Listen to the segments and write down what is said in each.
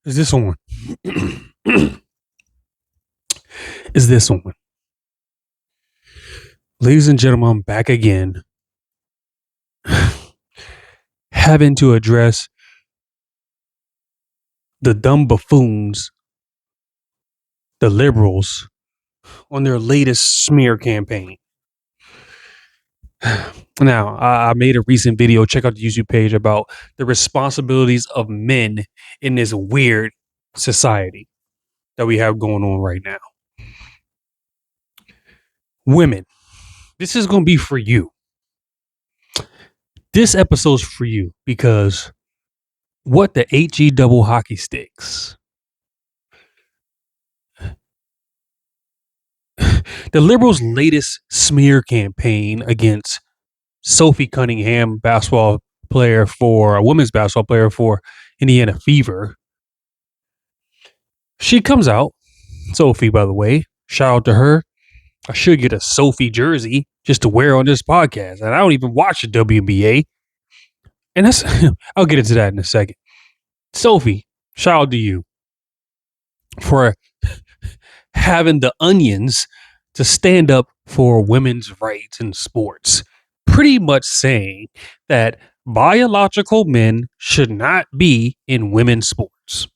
Is this on? Is this on? Ladies and gentlemen, I'm back again, having to address the dumb buffoons, the liberals, on their latest smear campaign. Now, I made a recent video, check out the YouTube page, about the responsibilities of men in this weird society that we have going on right now. Women, this is going to be for you. This episode's for you because what the HE double hockey sticks. The liberals' latest smear campaign against Sophie Cunningham, basketball player for a women's basketball player for Indiana Fever. She comes out, Sophie, by the way, shout out to her. I should get a Sophie jersey just to wear on this podcast. And I don't even watch the WNBA. And that's, I'll get into that in a second. Sophie, shout out to you for having the onions to stand up for women's rights in sports. Pretty much saying that biological men should not be in women's sports.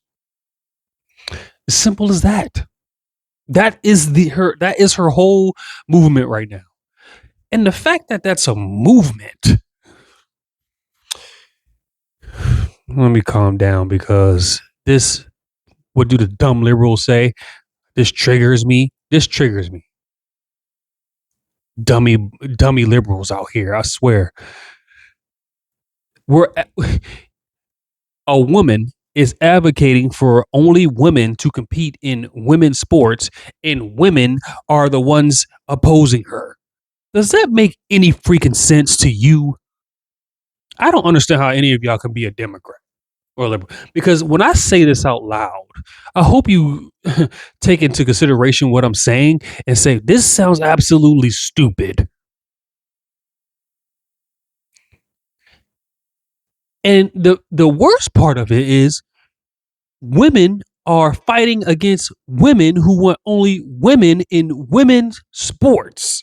As simple as that. That is her whole movement right now. And the fact that that's a movement. Let me calm down, because this, what do the dumb liberals say? This triggers me. Dummy liberals out here, I swear. A woman is advocating for only women to compete in women's sports, and women are the ones opposing her. Does that make any freaking sense to you? I don't understand how any of y'all can be a Democrat or liberal, because when I say this out loud, I hope you take into consideration what I'm saying and say, this sounds absolutely stupid. And the worst part of it is women are fighting against women who want only women in women's sports.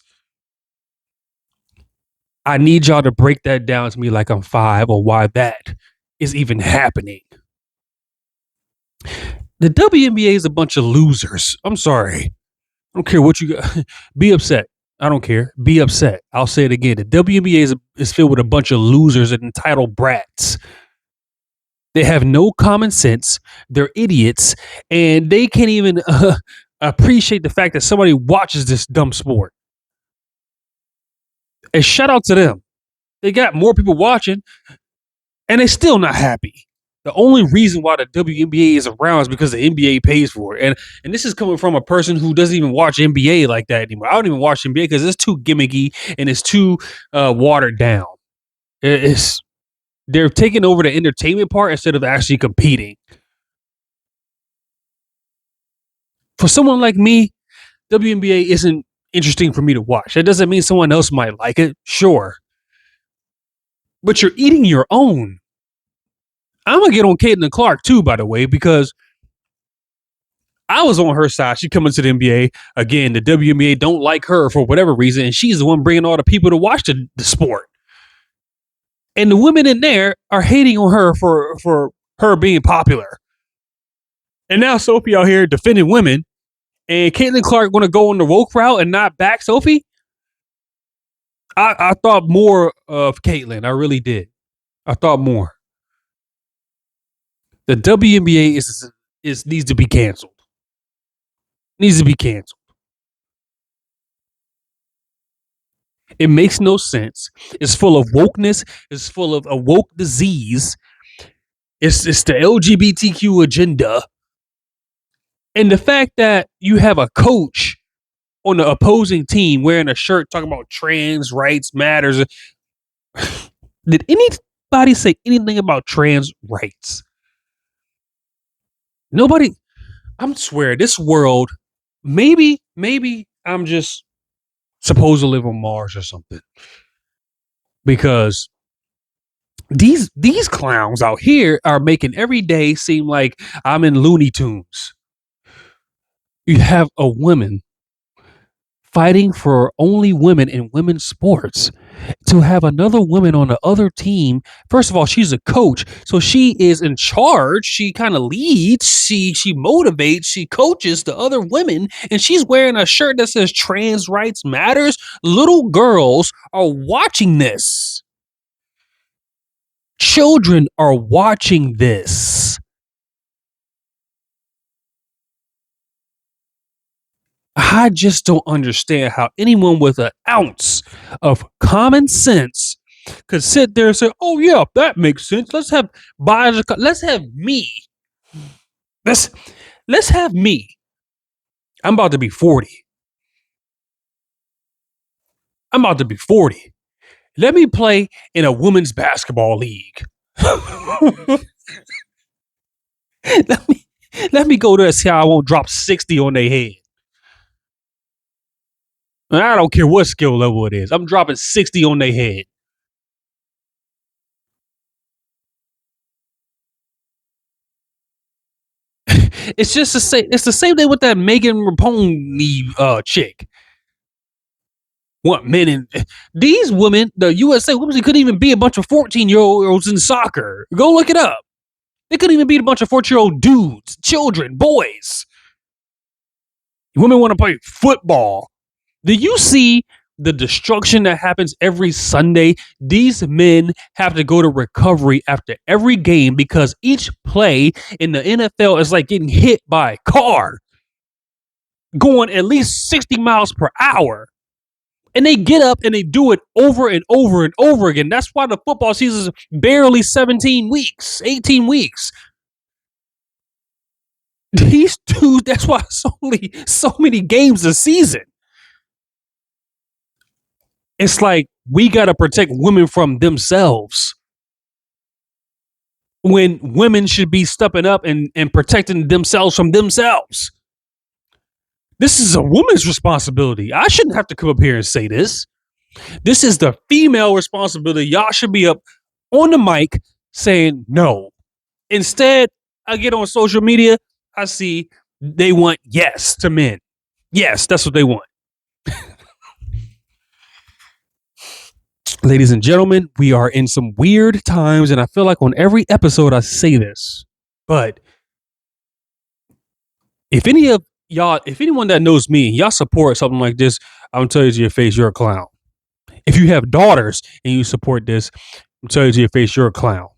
I need y'all to break that down to me like I'm five, or why that is even happening. The WNBA is a bunch of losers. I'm sorry. I don't care what you got. Be upset. I don't care. Be upset. I'll say it again. The WNBA is filled with a bunch of losers and entitled brats. They have no common sense. They're idiots, and they can't even appreciate the fact that somebody watches this dumb sport. And shout out to them. They got more people watching, and they're still not happy. The only reason why the WNBA is around is because the NBA pays for it. And this is coming from a person who doesn't even watch NBA like that anymore. I don't even watch NBA because it's too gimmicky and it's too watered down. They're taking over the entertainment part instead of actually competing. For someone like me, WNBA isn't interesting for me to watch. That doesn't mean someone else might like it. Sure. But you're eating your own. I'm going to get on Caitlin Clark too, by the way, because I was on her side. She coming to the NBA. Again, the WNBA don't like her for whatever reason, and she's the one bringing all the people to watch the sport. And the women in there are hating on her for her being popular. And now Sophie out here defending women, and Caitlin Clark going to go on the woke route and not back Sophie? I thought more of Caitlin. I really did. I thought more. The WNBA needs to be canceled. Needs to be canceled. It makes no sense. It's full of wokeness. It's full of a woke disease. It's the LGBTQ agenda. And the fact that you have a coach on the opposing team wearing a shirt talking about trans rights matters. Did anybody say anything about trans rights? Nobody. I swear, this world, maybe I'm just supposed to live on Mars or something. Because These clowns out here are making every day seem like I'm in Looney Tunes. You have a woman fighting for only women in women's sports. To have another woman on the other team, first of all, she's a coach, so she is in charge. She kind of leads, she motivates, she coaches the other women, and she's wearing a shirt that says "Trans Rights Matters." Little girls are watching this. Children are watching this. I just don't understand how anyone with an ounce of common sense could sit there and say, "Oh yeah, that makes sense. Let's have let's have me. Let's let's have me. I'm about to be 40. I'm about to be 40. Let me play in a women's basketball league. let me let me go there and see how I won't drop 60 on their head. I don't care what skill level it is. I'm dropping 60 on their head." It's just the same. It's the same thing with that Megan Rapinoe chick. What men and these women, the USA women, couldn't even be a bunch of 14-year-olds in soccer. Go look it up. They couldn't even beat a bunch of 14-year-old dudes, children, boys. Women want to play football. Do you see the destruction that happens every Sunday? These men have to go to recovery after every game because each play in the NFL is like getting hit by a car going at least 60 miles per hour. And they get up and they do it over and over and over again. That's why the football season is barely 17 weeks, 18 weeks. These dudes, that's why so many games a season. It's like we got to protect women from themselves when women should be stepping up and protecting themselves from themselves. This is a woman's responsibility. I shouldn't have to come up here and say this. This is the female responsibility. Y'all should be up on the mic saying no. Instead, I get on social media, I see they want yes to men. Yes, that's what they want. Ladies and gentlemen, we are in some weird times, and I feel like on every episode I say this, but if anyone that knows me, y'all support something like this, I'm gonna tell you to your face, you're a clown. If you have daughters and you support this, I'm telling you to your face, you're a clown.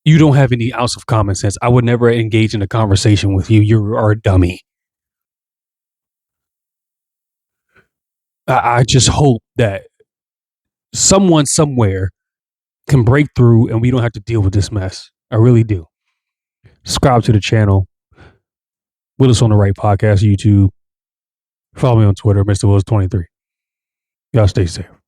You don't have any ounce of common sense. I would never engage in a conversation with you. You are a dummy. I just hope that someone somewhere can break through and we don't have to deal with this mess. I really do. Subscribe to the channel. Willis on the Right Podcast, YouTube. Follow me on Twitter, Mr. Willis23. Y'all stay safe.